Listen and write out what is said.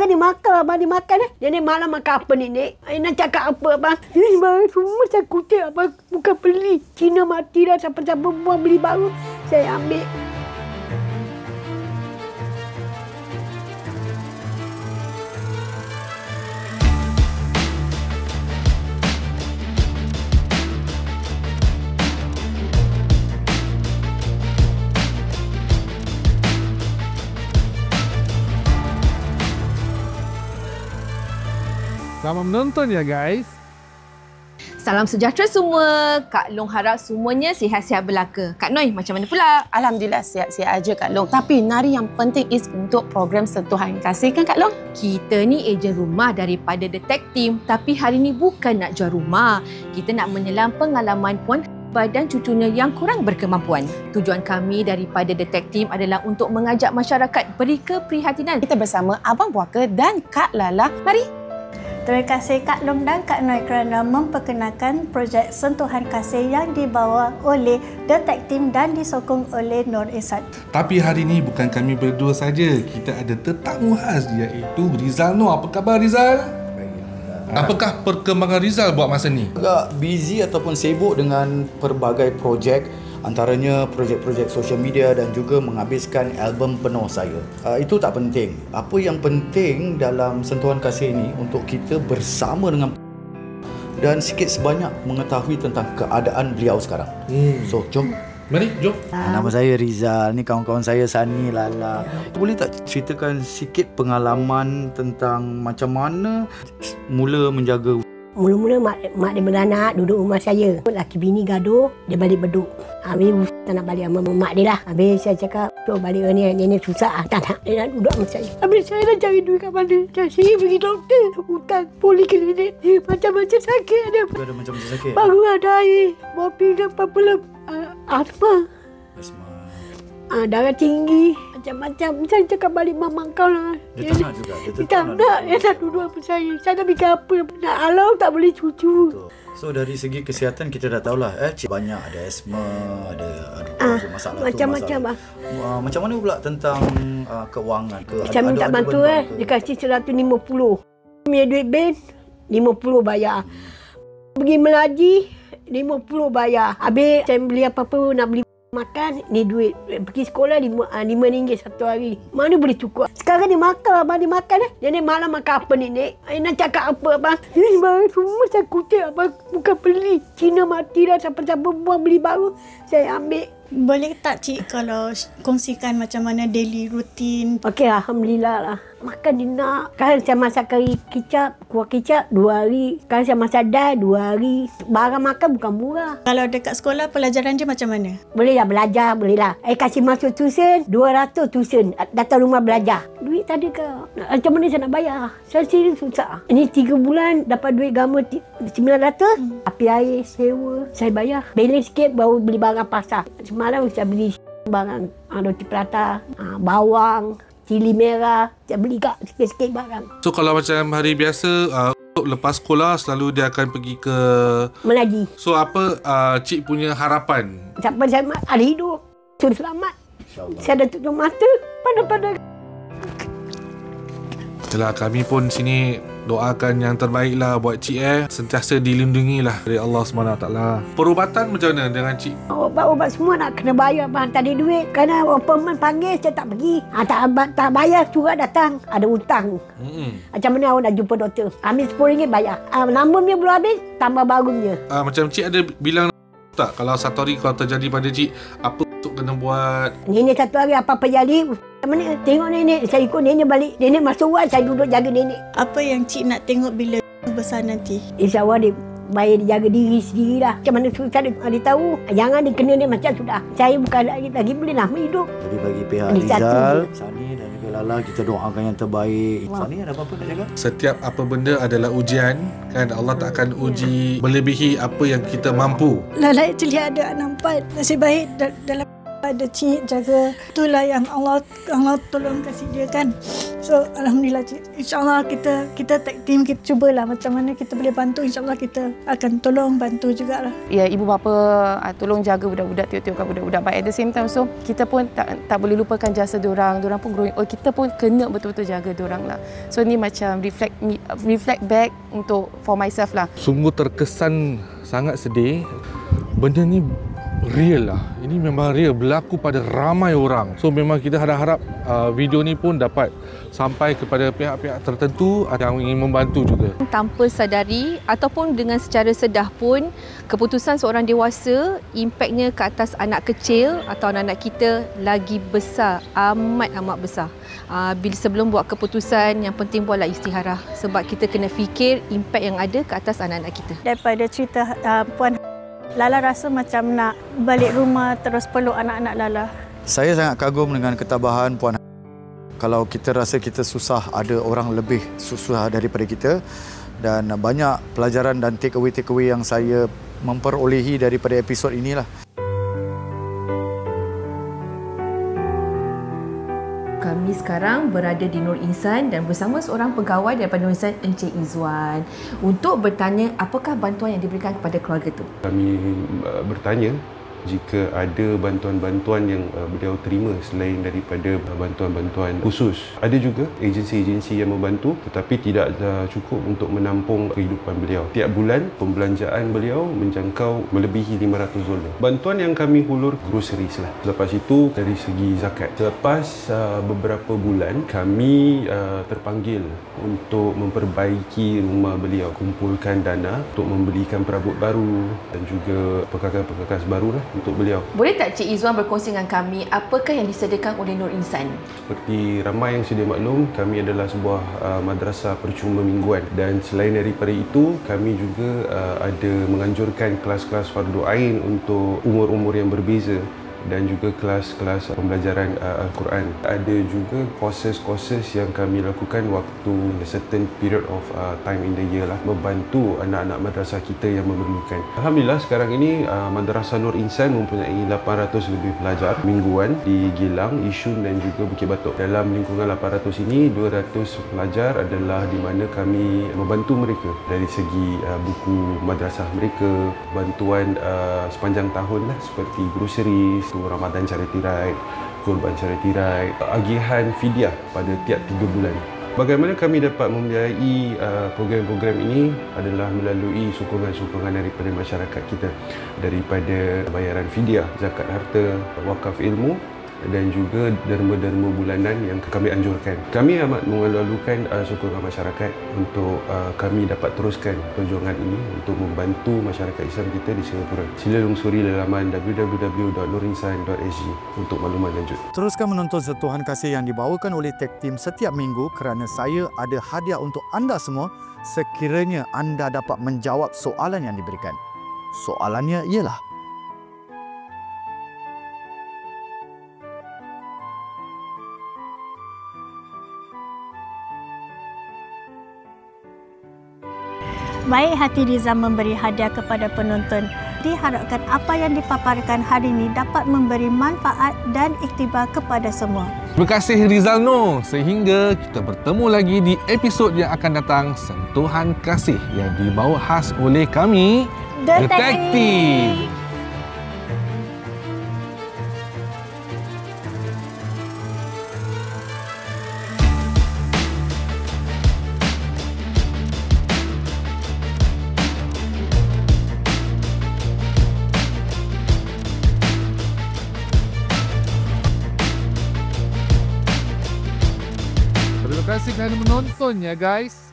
Sekarang dia makan, abang dia makan. Nenek malam makan apa nenek? Nak cakap apa abang? Abang semua saya kutip abang. Bukan beli. Cina mati dah. Siapa-siapa buang beli baru. Saya ambil. Selamat menonton ya guys. Salam sejahtera semua. Kak Long harap semuanya sihat-sihat belaka. Kak Noi macam mana pula? Alhamdulillah sihat-sihat aja Kak Long. Tapi nari yang penting is untuk program Sentuhan Kasih kan Kak Long? Kita ni ejen rumah daripada Detect Team. Tapi hari ni bukan nak jual rumah. Kita nak menyelam pengalaman Puan dan cucunya yang kurang berkemampuan. Tujuan kami daripada Detect Team adalah untuk mengajak masyarakat beri keprihatinan. Kita bersama Abang Puaka dan Kak Lala. Mari. Terima kasih Kak Long dan Kak Noi kerana memperkenalkan projek Sentuhan Kasih yang dibawa oleh Detect Team dan disokong oleh Nur Isat. Tapi hari ini bukan kami berdua saja. Kita ada tetamu khas iaitu Rizal Noor. Apa khabar Rizal? Apakah perkembangan Rizal buat masa ni? Agak busy ataupun sibuk dengan pelbagai projek, antaranya projek-projek social media dan juga menghabiskan album penuh saya. Itu tak penting. Apa yang penting dalam Sentuhan Kasih ini untuk kita bersama dengan dan sikit sebanyak mengetahui tentang keadaan beliau sekarang. So, jom. Mari, jom. Nama saya Rizal. Ni kawan-kawan saya Sani, Lala. Boleh tak ceritakan sikit pengalaman tentang macam mana mula menjaga? Mula-mula mak dia beranak duduk rumah saya. Laki bini gaduh, dia balik beduk. Habis tak nak balik sama mak dia lah. Habis saya cakap, so balik ni nenek susah. Tak nak, dia nak duduk sama saya. Habis saya nak cari duit kat mana. Saya pergi doktor, hutang, poliklinik. Macam-macam sakit dia. Ada macam-macam sakit? Baru ada air, bopi dan apa-apa. Asma. Darah tinggi. Macam-macam. Saya cakap balik mama kau lah. Dia tak nak juga. Dia tak nak. Dia tak duduk sama saya. Saya nak fikir apa. Nak halau tak boleh cucu. Betul. So dari segi kesihatan kita dah tahulah banyak ada asma, ada masalah macam-macam lah. Macam mana pula tentang keuangan? Saya minta bantu dia kasih 150. Punya duit bil 50 bayar. Pergi melaji 50 bayar. Habis saya beli apa-apa nak beli makan, ni duit. Pergi sekolah RM5 satu hari. Mana boleh cukup? Sekarang dia makan, abang dia makan. Nenek malam makan apa nenek? Nak cakap apa abang? Abang semua saya kutip abang. Bukan beli. Cina mati dah. Siapa-siapa buang beli baru. Saya ambil. Boleh tak Cik kalau kongsikan macam mana daily rutin? Okey, Alhamdulillah lah. Makan dia nak. Kan saya masak kari kicap, kuah kicap 2 hari. Kan saya masak dal 2 hari. Barang makan bukan murah. Kalau dekat sekolah, pelajaran dia macam mana? Boleh lah belajar, boleh lah. Kasih masuk tuition, 200 tuition. Datang rumah belajar. Duit tak ada ke? Macam mana saya nak bayar? Saya sendiri susah. Ini 3 bulan dapat duit gama 900. Api air, sewa. Saya bayar. Balance sikit baru beli barang pasar. Semalam saya beli barang. Roti prata, bawang, cili merah. Saya beli kat sikit-sikit barang. So kalau macam hari biasa, lepas sekolah selalu dia akan pergi ke Melaji. So apa Cik punya harapan? Siapa saya ada hidup, suruh selamat. Saya dah tutup mata, pandang-pandang. Itulah, kami pun sini doakan yang terbaik lah buat Cik Sentiasa dilindungi lah dari Allah SWT. Perubatan macam mana dengan Cik? Obat-obat semua nak kena bayar bang. Tak ada duit. Kerana appointment panggil saya tak pergi. Tak bayar surat datang. Ada hutang. Macam mana awak nak jumpa doktor? Ambil RM10 bayar. Nombornya belum habis, tambah barunya. Macam Cik ada bilang tak kalau satu hari kalau terjadi pada Cik, apa untuk kena buat? Nenek satu hari apa-apa jadi, macam mana? Tengok nenek, saya ikut nenek balik. Nenek masuk wad, saya duduk jaga nenek. Apa yang Cik nak tengok bila besar nanti? InsyaAllah dia bayar dia jaga diri sendiri lah. Macam mana susah dia tahu. Jangan dia kena dia macam sudah. Saya bukan lagi boleh lama hidup. Jadi bagi pihak Rizal, Sani dan juga Lala, kita doakan yang terbaik. Sani ada apa-apa nak cakap? Setiap apa benda adalah ujian, kan? Allah tak akan uji melebihi apa yang kita mampu. Lala actually ada anak 4. Nasib baik dalam ada Cik jaga. Itulah yang Allah tolong kasih dia kan. So alhamdulillah Cik. InsyaAllah kita tag team, kita cubalah macam mana kita boleh bantu. InsyaAllah kita akan tolong bantu jugalah. Ya, ibu bapa tolong jaga budak-budak, tengok-tengokkan budak-budak. But at the same time, so kita pun tak boleh lupakan jasa diorang. Diorang pun growing old. Kita pun kena betul-betul jaga diorang lah. So ni macam reflect back untuk for myself lah. Sungguh terkesan sangat sedih. Benda ni real lah. Ini memang real, berlaku pada ramai orang. So memang kita harap video ni pun dapat sampai kepada pihak-pihak tertentu yang ingin membantu juga. Tanpa sadari ataupun dengan secara sedah pun, keputusan seorang dewasa, impaknya ke atas anak kecil atau anak-anak kita lagi besar, amat besar. Bila sebelum buat keputusan, yang penting buatlah istikharah. Sebab kita kena fikir impak yang ada ke atas anak-anak kita. Daripada cerita Puan Lala rasa macam nak balik rumah terus peluk anak-anak Lala. Saya sangat kagum dengan ketabahan Puan. Kalau kita rasa kita susah, ada orang lebih susah daripada kita. Dan banyak pelajaran dan take away yang saya memperolehi daripada episod inilah. Kami sekarang berada di Nur Insan dan bersama seorang pegawai daripada Nur Insan, Encik Izzuan, untuk bertanya apakah bantuan yang diberikan kepada keluarga itu. Kami bertanya jika ada bantuan-bantuan yang beliau terima selain daripada bantuan-bantuan khusus. Ada juga agensi-agensi yang membantu tetapi tidak cukup untuk menampung kehidupan beliau. Tiap bulan pembelanjaan beliau menjangkau melebihi $500. Bantuan yang kami hulur groceries lah. Lepas itu dari segi zakat. Selepas beberapa bulan kami terpanggil untuk memperbaiki rumah beliau, kumpulkan dana untuk membelikan perabot baru dan juga perkakas-perkakas baru lah untuk beliau. Boleh tak Cik Izzuan berkongsi dengan kami apakah yang disediakan oleh Nur Insan? Seperti ramai yang sedia maklum, kami adalah sebuah madrasah percuma mingguan dan selain daripada itu, kami juga ada menganjurkan kelas-kelas fardu ain untuk umur-umur yang berbeza dan juga kelas-kelas pembelajaran Al-Quran. Ada juga courses yang kami lakukan waktu a certain period of time in the year lah, membantu anak-anak madrasah kita yang memerlukan. Alhamdulillah sekarang ini Madrasah Nur Insan mempunyai 800 lebih pelajar mingguan di Gilang, Yishun dan juga Bukit Batok. Dalam lingkungan 800 ini, 200 pelajar adalah di mana kami membantu mereka dari segi buku madrasah mereka, bantuan sepanjang tahun lah, seperti groceries, Ramadan Charity Ride, Kurban Charity Ride, agihan fidyah pada tiap 3 bulan. Bagaimana kami dapat membiayai program-program ini adalah melalui sokongan-sokongan daripada masyarakat kita, daripada bayaran fidyah, zakat harta, wakaf ilmu dan juga derma-derma bulanan yang kami anjurkan. Kami amat mengalu-alukan sokongan masyarakat untuk kami dapat teruskan perjuangan ini untuk membantu masyarakat Islam kita di Singapura. Sila lungsuri laman www.nurinsan.sg untuk maklumat lanjut. Teruskan menonton Sentuhan Kasih yang dibawakan oleh Tag Team setiap minggu kerana saya ada hadiah untuk anda semua sekiranya anda dapat menjawab soalan yang diberikan. Soalannya ialah, Baik hati Riza memberi hadiah kepada penonton. Diharapkan apa yang dipaparkan hari ini dapat memberi manfaat dan iktibar kepada semua. Terima kasih Rizal Noor. Sehingga kita bertemu lagi di episod yang akan datang, Sentuhan Kasih yang dibawa khas oleh kami, The Tag Team. Terima kasih kerana menonton ya guys.